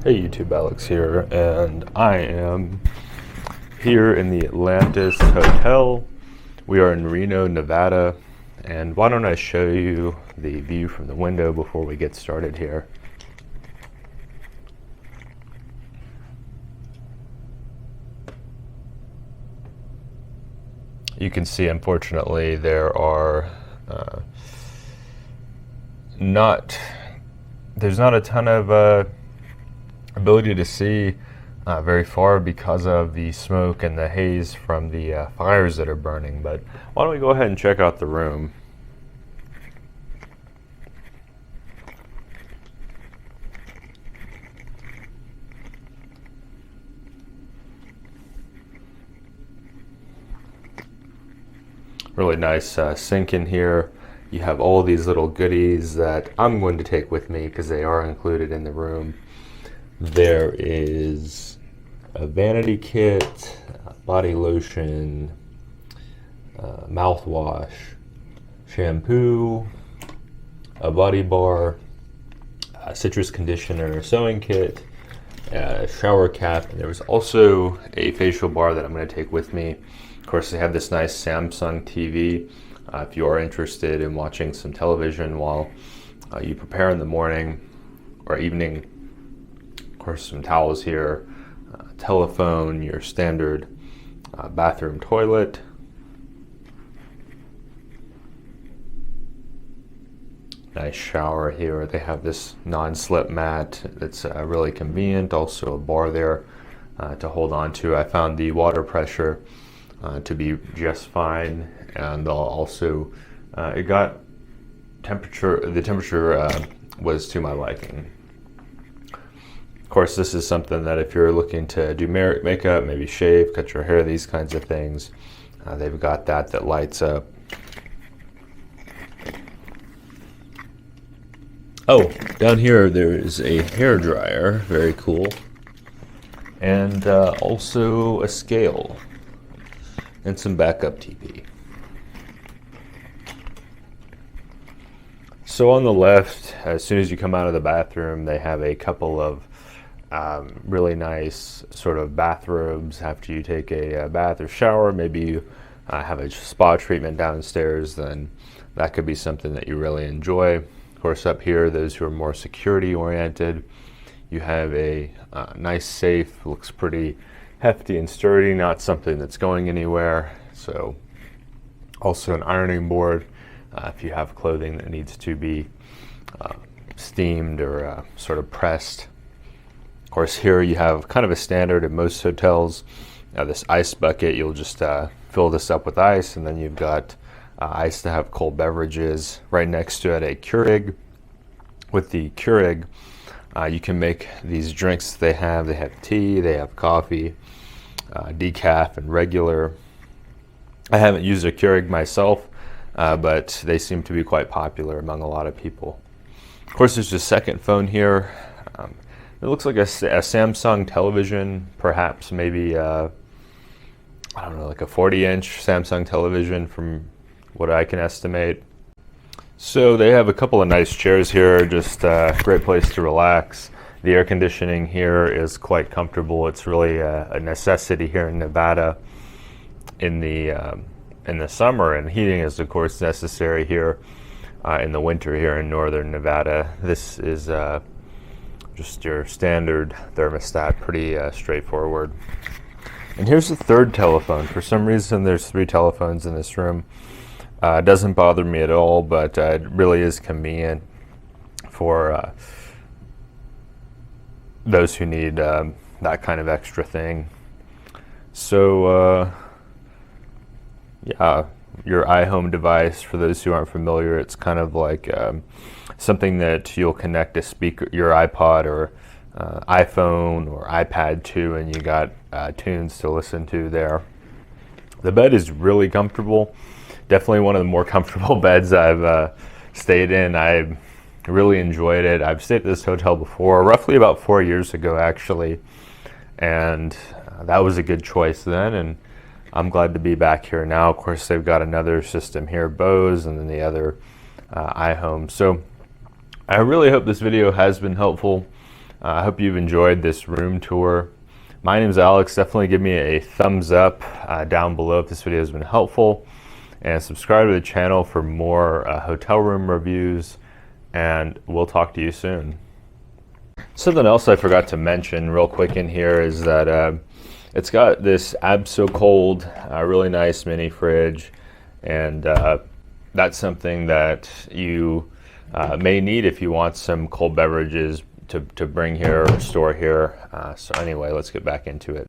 Hey YouTube, Alex here, and I am here in the Atlantis Hotel. We are in Reno, Nevada, and why don't I show you the view from the window before we get started here. You can see, unfortunately, there are there's not a ton of ability to see very far because of the smoke and the haze from the fires that are burning. But why don't we go ahead and check out the room. Really nice sink in here. You have all these little goodies that I'm going to take with me because they are included in the room. There is a vanity kit, body lotion, mouthwash, shampoo, a body bar, a citrus conditioner, sewing kit, a shower cap, and there was also a facial bar that I'm going to take with me. Of course, they have this nice Samsung TV. If you are interested in watching some television while you prepare in the morning or evening. Of course, some towels here, telephone, your standard bathroom toilet. Nice shower here. They have this non-slip mat that's really convenient. Also a bar there to hold on to. I found the water pressure to be just fine, and also it got the temperature was to my liking. Of course, this is something that if you're looking to do makeup, maybe shave, cut your hair, these kinds of things, they've got that lights up. Oh, down here there is a hair dryer, very cool, and also a scale and some backup TV. So on the left, as soon as you come out of the bathroom, they have a couple of really nice sort of bathrobes after you take a bath or shower. Maybe you have a spa treatment downstairs, then that could be something that you really enjoy. Of course, up here, those who are more security oriented, you have a nice safe, looks pretty hefty and sturdy, not something that's going anywhere. So also an ironing board if you have clothing that needs to be steamed or sort of pressed. Of course, here you have kind of a standard in most hotels, this ice bucket. You'll just fill this up with ice, and then you've got ice to have cold beverages. Right next to it, a Keurig. With the Keurig, you can make these drinks they have. They have tea, they have coffee, decaf and regular. I haven't used a Keurig myself, but they seem to be quite popular among a lot of people. Of course, there's a second phone here. It looks like a Samsung television, perhaps maybe, I don't know, like a 40-inch Samsung television from what I can estimate. So they have a couple of nice chairs here, just a great place to relax. The air conditioning here is quite comfortable. It's really a necessity here in Nevada in the summer, and heating is of course necessary here in the winter here in northern Nevada. This is just your standard thermostat, pretty straightforward. And here's the third telephone. For some reason, there's 3 telephones in this room. It doesn't bother me at all, but it really is convenient for those who need that kind of extra thing. So yeah, your iHome device, for those who aren't familiar, it's kind of like something that you'll connect a speaker, your iPod or iPhone or iPad to, and you got tunes to listen to there. The bed is really comfortable. Definitely one of the more comfortable beds I've stayed in. I really enjoyed it. I've stayed at this hotel before, roughly about 4 years ago actually, and that was a good choice then, and I'm glad to be back here now. Of course, they've got another system here, Bose, and then the other iHome. So I really hope this video has been helpful. I hope you've enjoyed this room tour. My name is Alex. Definitely give me a thumbs up down below if this video has been helpful, and subscribe to the channel for more hotel room reviews, and we'll talk to you soon. Something else I forgot to mention real quick in here is that it's got this Abso-Cold, really nice mini fridge, and that's something that you may need if you want some cold beverages to bring here or store here. So anyway, let's get back into it.